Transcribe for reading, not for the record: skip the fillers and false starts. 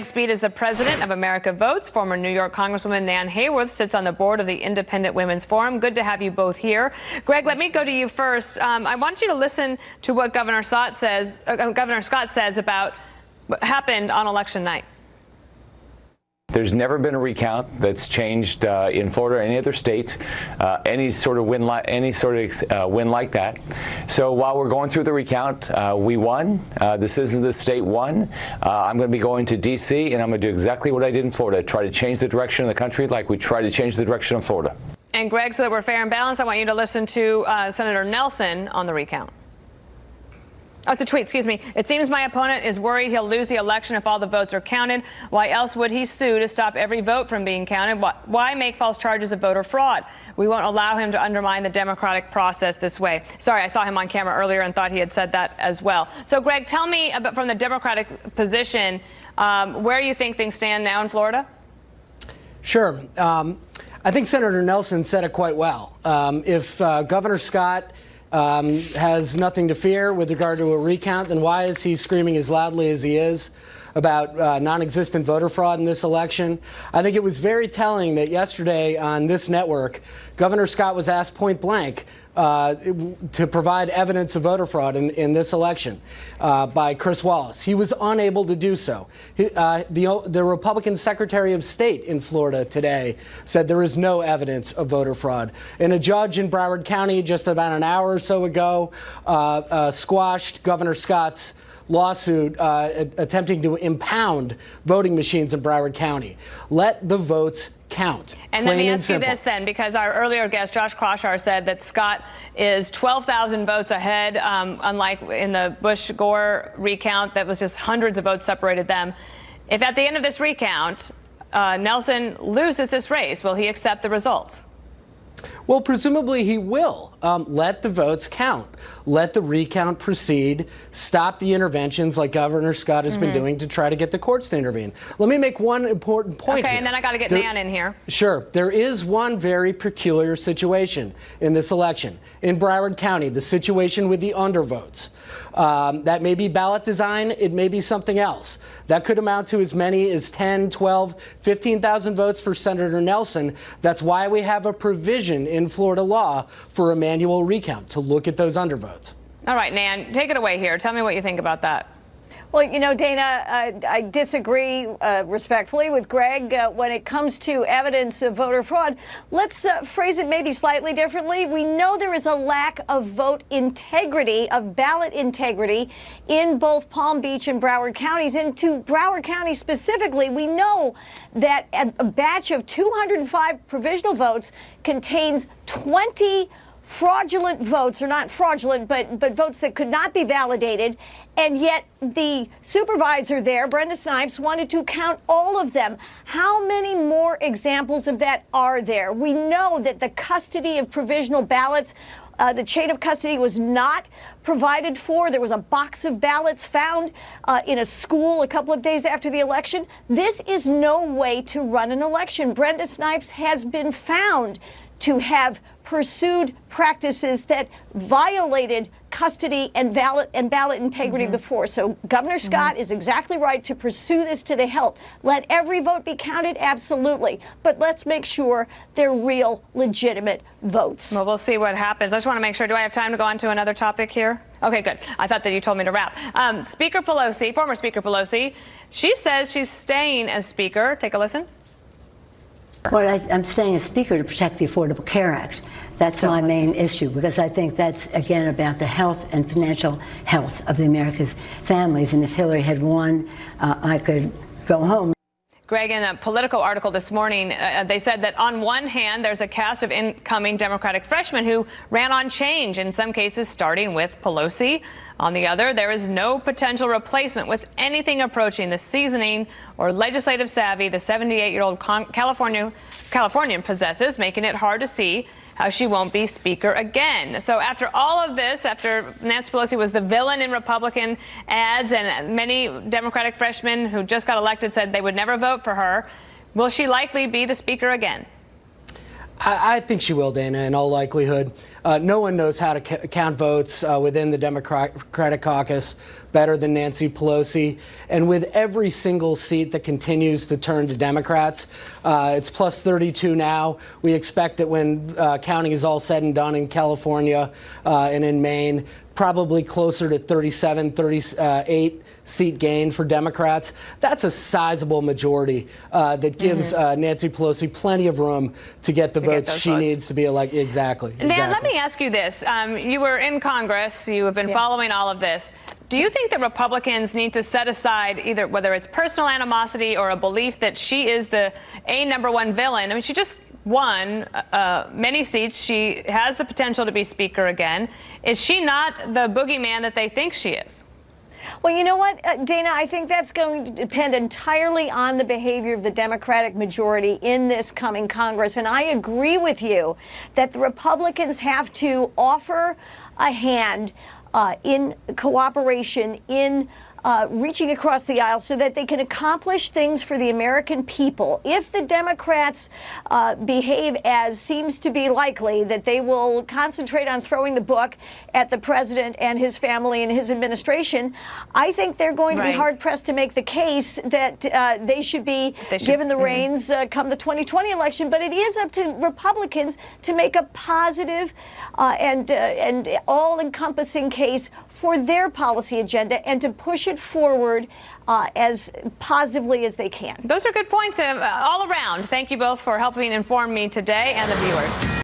Speed is the president of America Votes. Former New York Congresswoman Nan Hayworth sits on the board of the Independent Women's Forum. Good to have you both here. Greg, let me go to you first. I want you to listen to what Governor Scott says about what happened on election night. There's never been a recount that's changed in Florida or any other state, any sort of win like that. So while we're going through the recount, we won. The citizens of this state won. I'm going to be going to D.C. and I'm going to do exactly what I did in Florida, try to change the direction of the country like we tried to change the direction of Florida. And Greg, so that we're fair and balanced, I want you to listen to Senator Nelson on the recount. Oh, it's a tweet, excuse me. It seems my opponent is worried he'll lose the election if all the votes are counted. Why else would he sue to stop every vote from being counted? Why make false charges of voter fraud? We won't allow him to undermine the democratic process this way. Sorry, I saw him on camera earlier and thought he had said that as well. So, Greg, tell me about, from the Democratic position, where you think things stand now in Florida? Sure. I think Senator Nelson said it quite well. If Governor Scott has nothing to fear with regard to a recount, then why is he screaming as loudly as he is about non-existent voter fraud in this election? I think it was very telling that yesterday on this network, Governor Scott was asked point blank to provide evidence of voter fraud in this election by Chris Wallace. He was unable to do so. The Republican Secretary of State in Florida today said there is no evidence of voter fraud. And a judge in Broward County just about an hour or so ago squashed Governor Scott's lawsuit attempting to impound voting machines in Broward County. Let the votes count. And let me ask you this then, because our earlier guest, Josh Kroshar, said that Scott is 12,000 votes ahead, unlike in the Bush-Gore recount that was just hundreds of votes separated them. If at the end of this recount, Nelson loses this race, will he accept the results? Well, presumably he will. Let the votes count. Let the recount proceed. Stop the interventions like Governor Scott has been doing to try to get the courts to intervene. Let me make one important point here. Okay, and then I got to get Nan in here. Sure. There is one very peculiar situation in this election. In Broward County, the situation with the undervotes. That may be ballot design. It may be something else. That could amount to as many as 10, 12, 15,000 votes for Senator Nelson. That's why we have a provision in Florida law for a manual recount to look at those undervotes. All right, Nan, take it away here. Tell me what you think about that. Well, you know, Dana, I disagree respectfully with Greg when it comes to evidence of voter fraud. Let's phrase it maybe slightly differently. We know there is a lack of vote integrity, of ballot integrity, in both Palm Beach and Broward counties. And to Broward County specifically, we know that a batch of 205 provisional votes contains 20 fraudulent votes, or not fraudulent, but votes that could not be validated. And yet the supervisor there, Brenda Snipes, wanted to count all of them. How many more examples of that are there? We know that the custody of provisional ballots, the chain of custody was not provided for. There was a box of ballots found in a school a couple of days after the election. This is no way to run an election. Brenda Snipes has been found to have pursued practices that violated custody and ballot integrity before. So Governor Scott is exactly right to pursue this to the hilt. Let every vote be counted, absolutely. But let's make sure they're real, legitimate votes. Well, we'll see what happens. I just want to make sure, do I have time to go on to another topic here? Okay, good. I thought that you told me to wrap. Speaker Pelosi, former Speaker Pelosi, she says she's staying as Speaker. Take a listen. Well, I'm staying as Speaker to protect the Affordable Care Act. That's my main issue, because I think that's, again, about the health and financial health of the America's families. And if Hillary had won, I could go home. Greg, in a Politico article this morning, they said that on one hand, there's a cast of incoming Democratic freshmen who ran on change, in some cases starting with Pelosi. On the other, there is no potential replacement with anything approaching the seasoning or legislative savvy the 78-year-old Californian possesses, making it hard to see how she won't be Speaker again. So after all of this, after Nancy Pelosi was the villain in Republican ads and many Democratic freshmen who just got elected said they would never vote for her, will she likely be the Speaker again? I think she will, Dana, in all likelihood. No one knows how to count votes within the Democratic caucus better than Nancy Pelosi. And with every single seat that continues to turn to Democrats, it's plus 32 now. We expect that when counting is all said and done in California and in Maine, probably closer to 37, 38 seat gain for Democrats. That's a sizable majority that gives Nancy Pelosi plenty of room to get the votes she needs to be elected. Exactly. Dan, let me ask you this. You were in Congress. You have been following all of this. Do you think that Republicans need to set aside either whether it's personal animosity or a belief that she is the #1 villain? I mean, she just won many seats. She has the potential to be Speaker again. Is she not the boogeyman that they think she is? Well, you know what, Dana, I think that's going to depend entirely on the behavior of the Democratic majority in this coming Congress. And I agree with you that the Republicans have to offer a hand in cooperation, in reaching across the aisle so that they can accomplish things for the American people. If the Democrats behave as seems to be likely, that they will concentrate on throwing the book at the president and his family and his administration, I think they're going to be hard-pressed to make the case that they should be given the reins come the 2020 election. But it is up to Republicans to make a positive and all-encompassing case for their policy agenda and to push it forward as positively as they can. Those are good points all around. Thank you both for helping inform me today and the viewers.